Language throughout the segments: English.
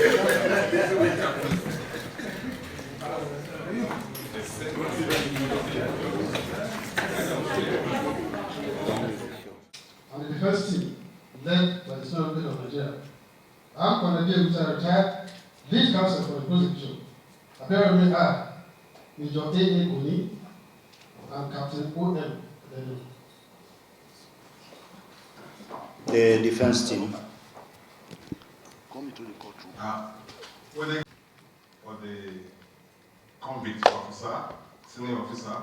And the defense team, led by the Senate of Nigeria, I'm going to be retired lead counsel for the prosecution. Apparently, I, Major A. Goni, and Captain O.M. The defense team. Come into the courtroom. For the convict officer, senior officer,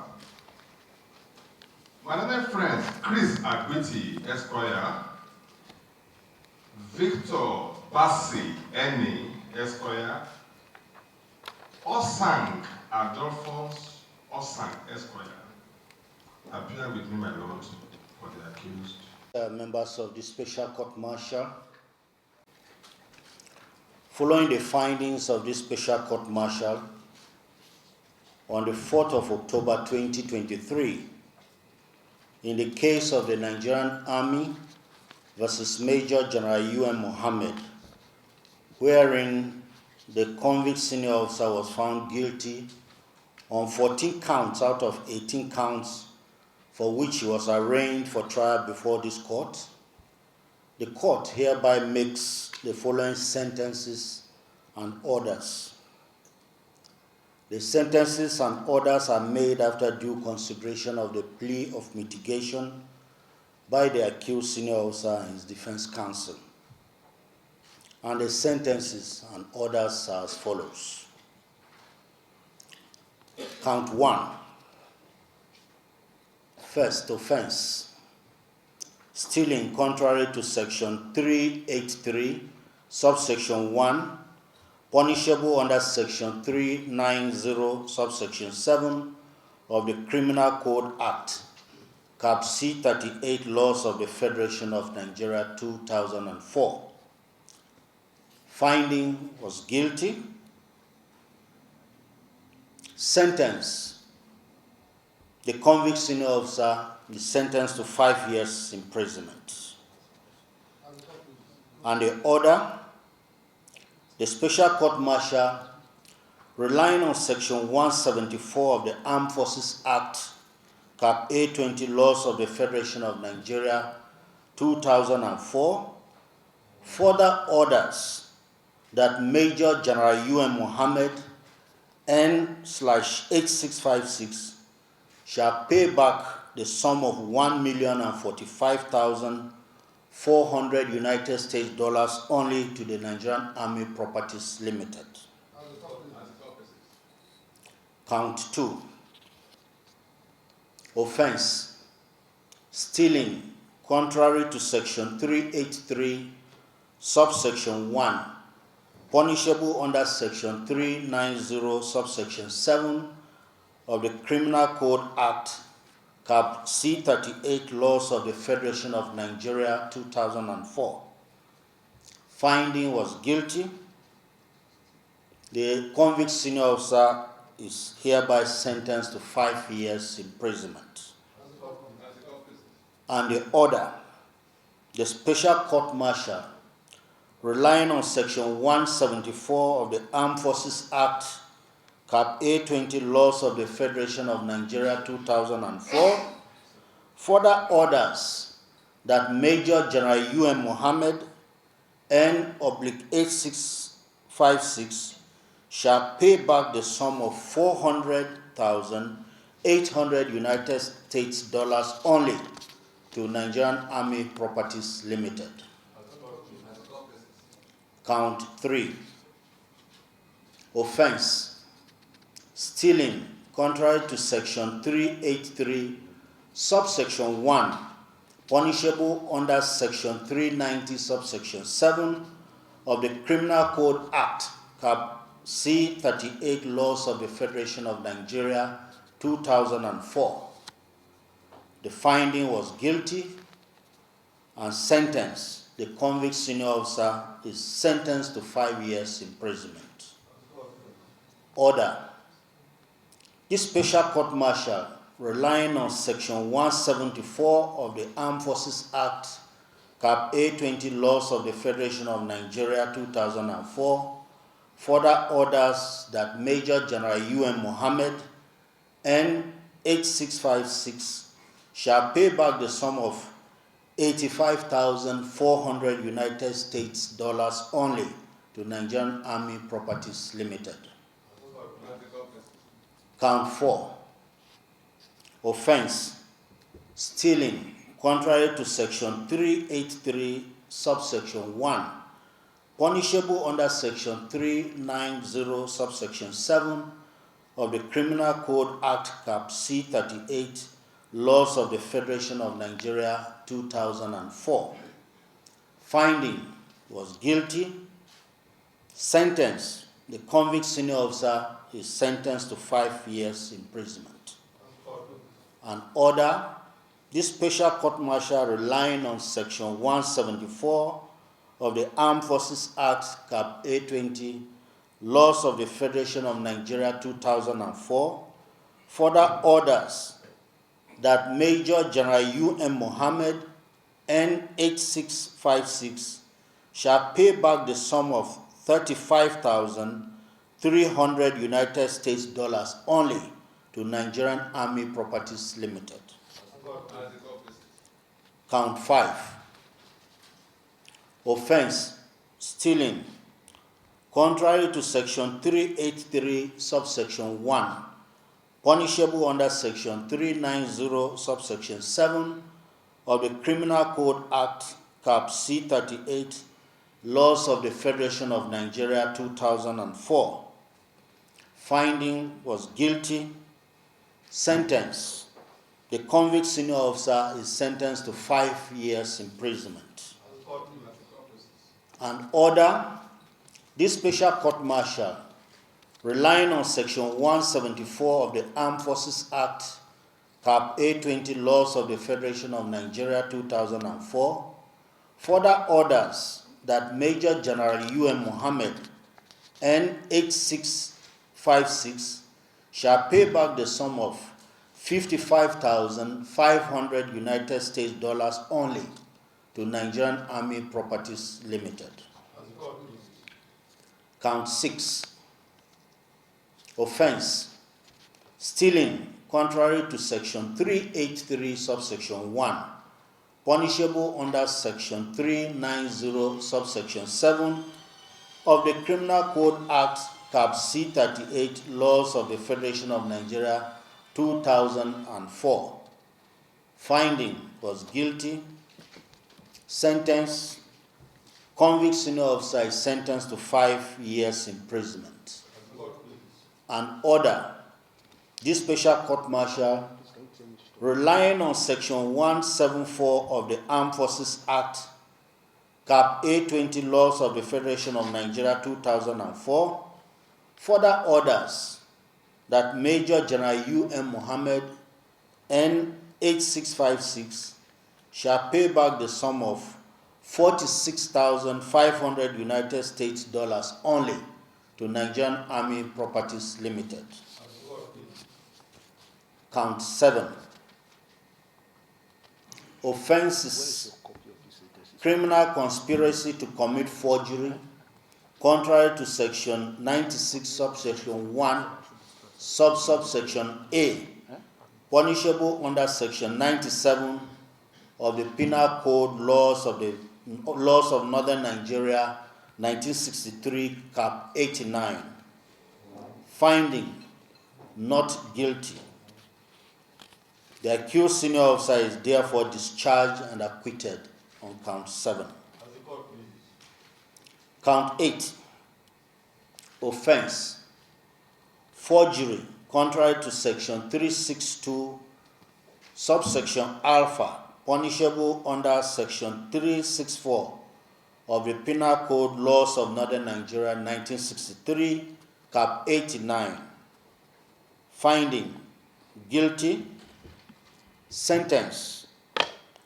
my other friend, Chris Agwiti, Esquire, Victor Bassi, Eni, Esquire, Osang Adolphus Osang, Esquire, appear with me, my lord, for the accused. Members of the Special Court Martial. Following the findings of this Special Court Martial, on the 4th of October 2023, in the case of the Nigerian Army versus Major General Umaru Mohammed, wherein the convict senior officer was found guilty on 14 counts out of 18 counts for which he was arraigned for trial before this court, the court hereby makes the following sentences and orders. The sentences and orders are made after due consideration of the plea of mitigation by the accused senior officer and his defense counsel. And the sentences and orders are as follows. Count 1. First offense, stealing contrary to section 383, subsection 1, punishable under section 390, subsection 7 of the Criminal Code Act, Cap C 38, Laws of the Federation of Nigeria 2004. Finding was guilty. Sentence. The convict senior officer is sentenced to 5 years imprisonment. And the order, the Special Court Martial, relying on Section 174 of the Armed Forces Act, Cap A20, Laws of the Federation of Nigeria 2004, further orders that Major General Umaru Mohammed N/8656 shall pay back the sum of $1,045,400 United States dollars only to the Nigerian Army Properties Limited. Count 2. Offense, stealing contrary to section 383, subsection 1, punishable under section 390, subsection 7 of the Criminal Code Act, Cap C 38, Laws of the Federation of Nigeria 2004. Finding was guilty. The convict senior officer is hereby sentenced to 5 years imprisonment. And the order, the Special Court Martial, relying on section 174 of the Armed Forces Act, Cap A20, Laws of the Federation of Nigeria 2004, further orders that Major General Umaru Mohammed N/8656 shall pay back the sum of $400,800 United States dollars only to Nigerian Army Properties Limited. Count 3. Offense, stealing contrary to section 383, subsection 1, punishable under section 390, subsection 7 of the Criminal Code Act, Cap C 38, Laws of the Federation of Nigeria 2004. The finding was guilty, and sentence. The convict senior officer is sentenced to 5 years imprisonment. Order. This Special Court Martial, relying on section 174 of the Armed Forces Act, Cap A20, Laws of the Federation of Nigeria 2004, further orders that Major General Umaru Mohammed N8656 shall pay back the sum of 85,400 United States dollars only to Nigerian Army Properties Limited. Count 4. Offense: stealing, contrary to Section 383, subsection 1, punishable under Section 390, subsection 7 of the Criminal Code Act Cap C38, Laws of the Federation of Nigeria 2004. Finding: was guilty. Sentence: the convict senior officer is sentenced to 5 years imprisonment. An order: this special court-martial, relying on Section 174 of the Armed Forces Act Cap A20, Laws of the Federation of Nigeria 2004, further orders that Major General Umaru Mohammed N8656 shall pay back the sum of 35,300 United States dollars only to Nigerian Army Properties Limited. Count 5. Offense: stealing, contrary to Section 383, subsection 1, punishable under Section 390, subsection 7 of the Criminal Code Act Cap C38, Laws of the Federation of Nigeria 2004. Finding: was guilty. Sentence: the convict senior officer is sentenced to 5 years imprisonment. An order: this special court-martial, relying on Section 174 of the Armed Forces Act Cap A20, Laws of the Federation of Nigeria 2004, further orders that Major General Umaru Mohammed N8656 shall pay back the sum of 55,500 United States dollars only to Nigerian Army Properties Limited. Count 6. Offense: stealing, contrary to Section 383, subsection 1, punishable under Section 390, subsection 7 of the Criminal Code Act Cap C38, Laws of the Federation of Nigeria 2004. Finding: was guilty. Sentence: convict senior officer is sentenced to 5 years imprisonment. An order: this special court-martial, relying on Section 174 of the Armed Forces Act Cap A20, Laws of the Federation of Nigeria 2004, further orders that Major General Umaru Mohammed N8656 shall pay back the sum of 46,500 United States dollars only to Nigerian Army Properties Limited. Count 7. Offenses: criminal conspiracy to commit forgery, contrary to Section 96, subsection 1, subsection A, punishable under Section 97 of the Penal Code Laws of Northern Nigeria 1963, Cap 89. Finding: not guilty. The accused senior officer is therefore discharged and acquitted on count 7. Count 8. Offense: forgery, contrary to Section 362, subsection Alpha, punishable under Section 364 of the Penal Code Laws of Northern Nigeria 1963, Cap 89. Finding: guilty. Sentence: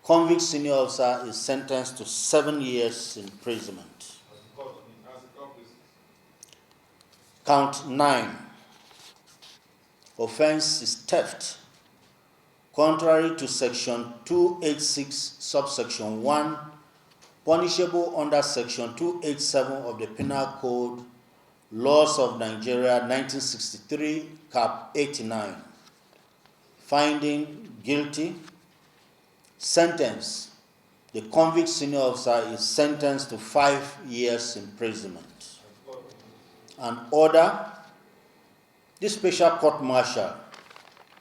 convict senior officer is sentenced to 7 years imprisonment. Count 9. Offense is theft, contrary to Section 286, subsection 1, punishable under Section 287 of the Penal Code Laws of Nigeria 1963, Cap 89. Finding guilty. Sentence. The convict senior officer is sentenced to 5 years imprisonment. An order. This special court-martial,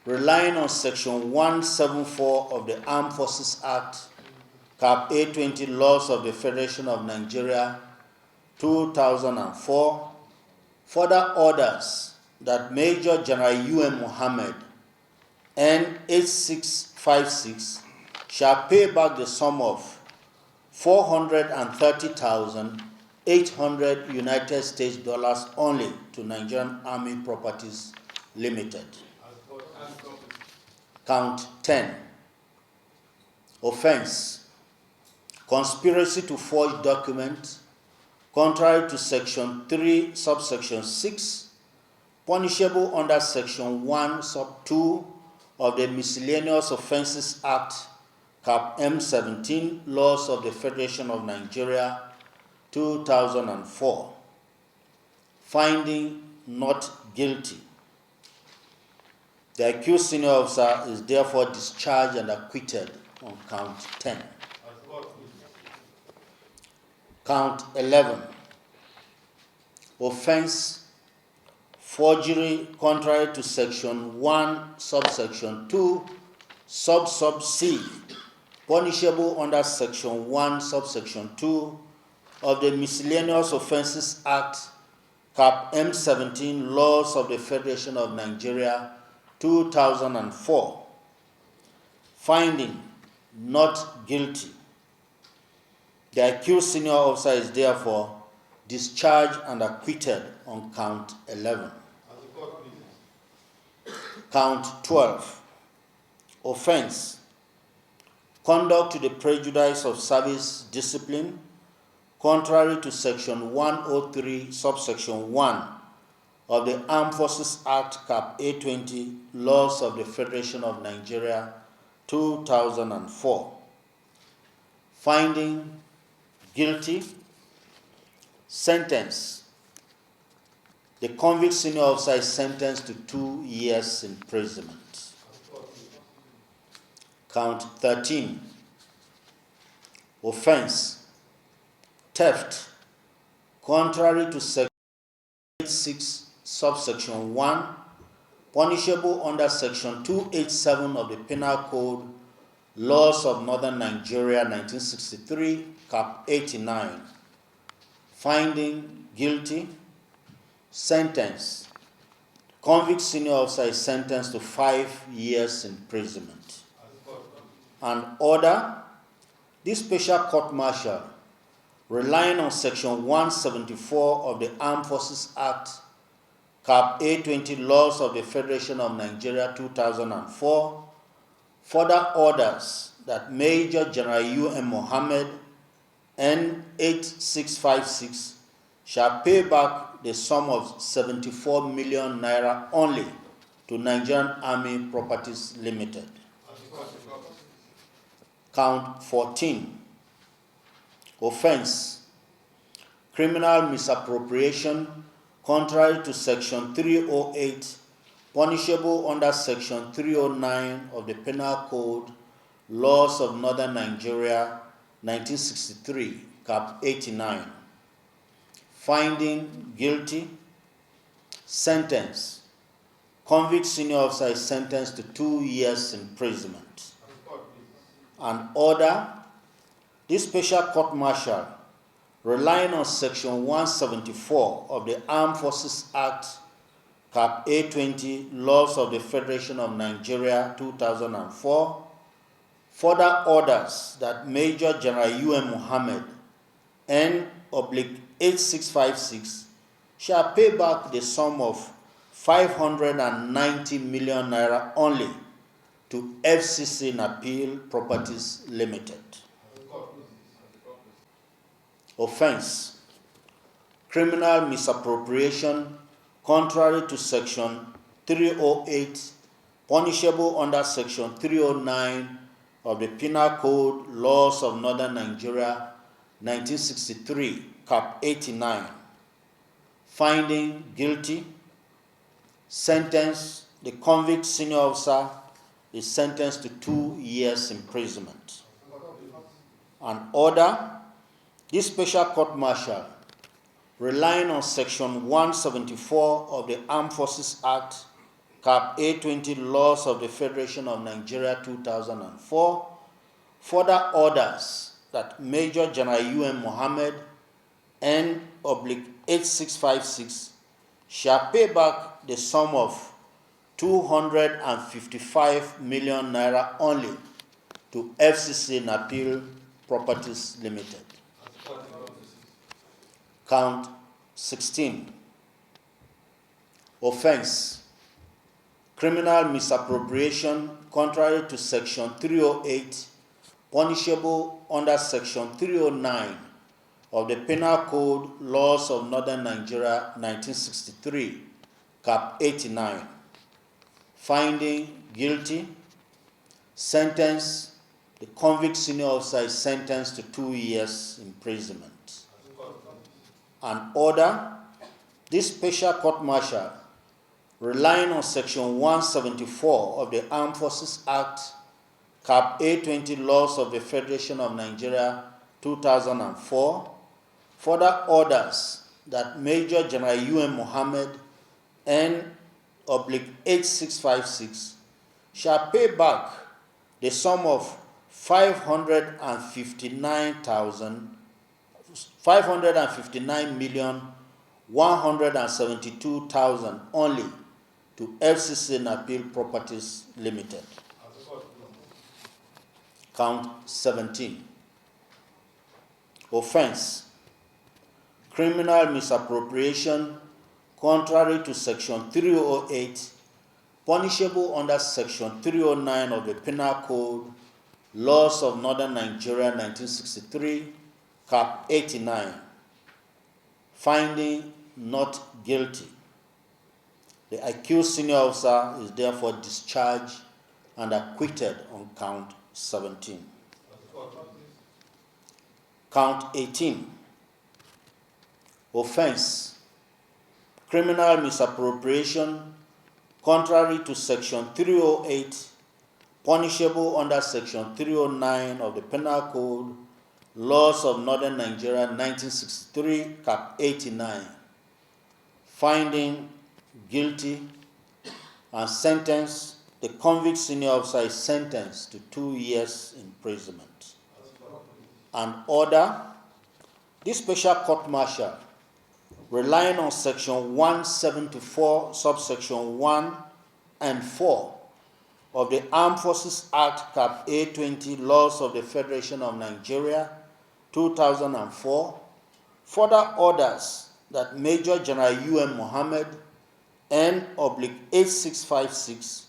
relying on Section 174 of the Armed Forces Act, Cap 820, Laws of the Federation of Nigeria, 2004, further orders that Major General Umaru Mohammed, N8656, shall pay back the sum of 430,800 United States dollars only to Nigerian Army Properties Limited. Count 10. Offense. Conspiracy to forge documents contrary to Section 3, subsection 6, punishable under Section 1, sub 2 of the Miscellaneous Offences Act, Cap M17, Laws of the Federation of Nigeria, 2004. Finding not guilty. The accused senior officer is therefore discharged and acquitted on count 10. Count 11. Offense forgery contrary to Section 1, subsection 2, sub C, punishable under Section 1, subsection 2 of the Miscellaneous Offences Act, Cap M17, Laws of the Federation of Nigeria, 2004. Finding not guilty. The accused senior officer is therefore discharged and acquitted on count 11. Count 12. Offense. Conduct to the prejudice of service discipline contrary to Section 103, subsection 1 of the Armed Forces Act, Cap 820, Laws of the Federation of Nigeria, 2004. Finding guilty. Sentence. The convict senior officer is sentenced to 2 years imprisonment. Count 13. Offense. Theft. Contrary to Section 6, subsection 1, punishable under Section 287 of the Penal Code, Laws of Northern Nigeria, 1963, Cap 89. Finding guilty. Sentence. Convict senior officer is sentenced to 5 years imprisonment. An order. This special court-martial, relying on Section 174 of the Armed Forces Act, Cap 820, Laws of the Federation of Nigeria, 2004, further orders that Major General Umaru Mohammed, N8656, shall pay back the sum of 74 million naira only to Nigerian Army Properties Limited. Count 14. Offense. Criminal misappropriation contrary to Section 308, punishable under Section 309 of the Penal Code, Laws of Northern Nigeria, 1963, Cap 89. Finding guilty. Sentence. Convict senior officer is sentenced to 2 years imprisonment. An order. This special court-martial, relying on Section 174 of the Armed Forces Act, Cap 820, Laws of the Federation of Nigeria, 2004, further orders that Major General Umaru Mohammed, N8656, shall pay back the sum of 590 million naira only to FCC NAPL Properties Limited. Offense. Criminal misappropriation contrary to Section 308, punishable under Section 309 of the Penal Code, Laws of Northern Nigeria, 1963, Cap 89. finding guilty, sentence, the convict senior officer is sentenced to 2 years imprisonment. An order, this special court-martial, relying on Section 174 of the Armed Forces Act, Cap A20 Laws of the Federation of Nigeria 2004, further orders that Major General Umaru Mohammed N/8656 shall pay back the sum of 255 million naira only to FCC NAPL Properties Limited. Count 16. Offense: criminal misappropriation contrary to Section 308, punishable under Section 309 of the Penal Code Laws of Northern Nigeria 1963, Cap 89. Finding guilty, sentence, the convict senior officer is sentenced to 2 years imprisonment. An order, this special court-martial, relying on Section 174 of the Armed Forces Act, Cap A20 Laws of the Federation of Nigeria 2004, further orders that Major General Umaru Mohammed N/8656 shall pay back the sum of 559,172,000 only to FCC NAPL Properties Limited. Count 17. Offense: criminal misappropriation contrary to Section 308, punishable under Section 309 of the Penal Code Laws of Northern Nigeria 1963, Cap 89. Finding not guilty. The accused senior officer is therefore discharged and acquitted on count 17. Count 18. Offense: criminal misappropriation contrary to Section 308, punishable under Section 309 of the Penal Code Laws of Northern Nigeria 1963, Cap 89. Finding guilty and sentence, the convict senior officer is sentenced to 2 years imprisonment. An order, this special court-martial, relying on Section 174, subsection 1 and 4 of the Armed Forces Act, Cap A20 Laws of the Federation of Nigeria 2004, further orders that Major General Umaru Mohammed N/8656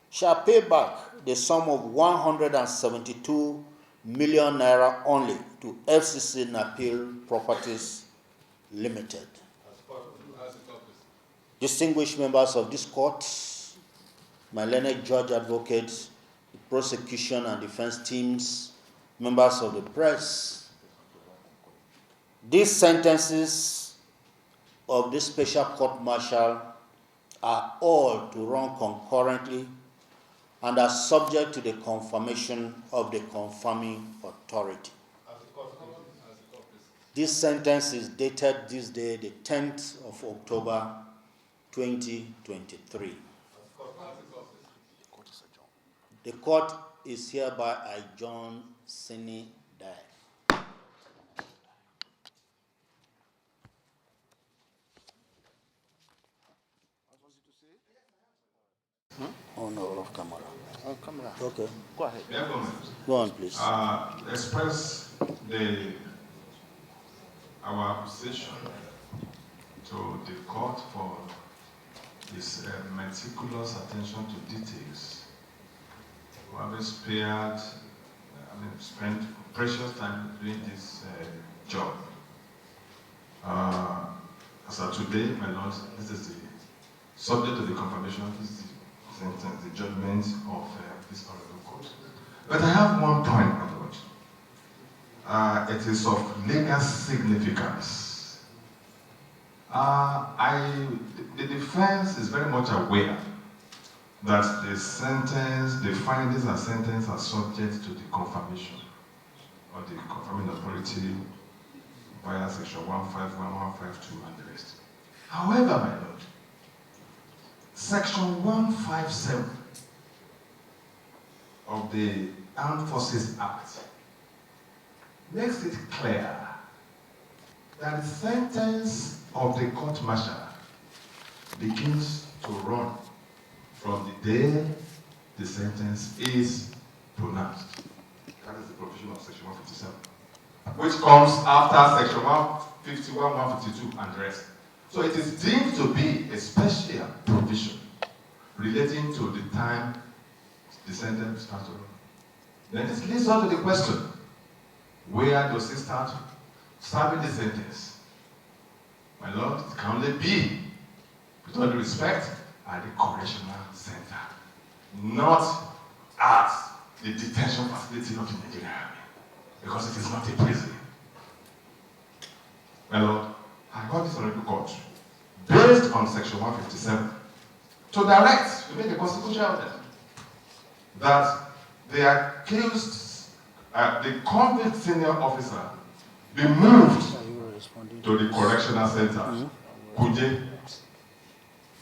shall pay back the sum of 172 million naira only to FCC NAPL Properties Limited. Distinguished members of this court, my learned judge advocates, the prosecution and defense teams, members of the press, these sentences of this special court-martial are all to run concurrently and are subject to the confirmation of the confirming authority. This sentence is dated this day, the 10th of October, 2023. The court is hereby adjourned sine die. Oh no, off camera. On camera. Okay. Go ahead. Go on, please. Express our appreciation to the court for its meticulous attention to details. We have spent precious time doing this job. As of today, my lord, this is the subject of the confirmation. This is the judgment of this honorable court. But I have one point, my lord. It is of legal significance. The defense is very much aware that the findings and sentence are subject to the confirmation of the confirming authority via section 151, 152 and the rest. However, my lord, section 157 of the Armed Forces Act makes it clear that the sentence of the court-martial begins to run from the day the sentence is pronounced. That is the provision of section 157, which comes after section 151, 152 and the rest. So it is deemed to be a special provision relating to the time the sentence starts to run. Then this leads on to the question, where does it start serving the sentence? My lord, it can only be, with all due respect, at the correctional center, not at the detention facility of the Nigerian Army, because it is not a prison. My lord, I got this honorable court based on section 157 to make a constitutional order that the accused, the convict senior officer, be moved to the correctional center, Kuje.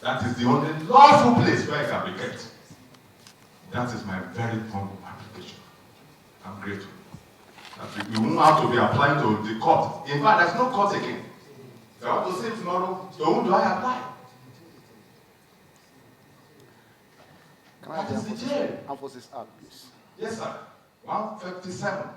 That is the only lawful place where it can be kept. That is my very humble application. I'm grateful. That we won't have to be applying to the court. In fact, there's no court again. If I want to say tomorrow, to whom do I apply? Can I have the Armed Forces Act, please? Yes, sir. 157.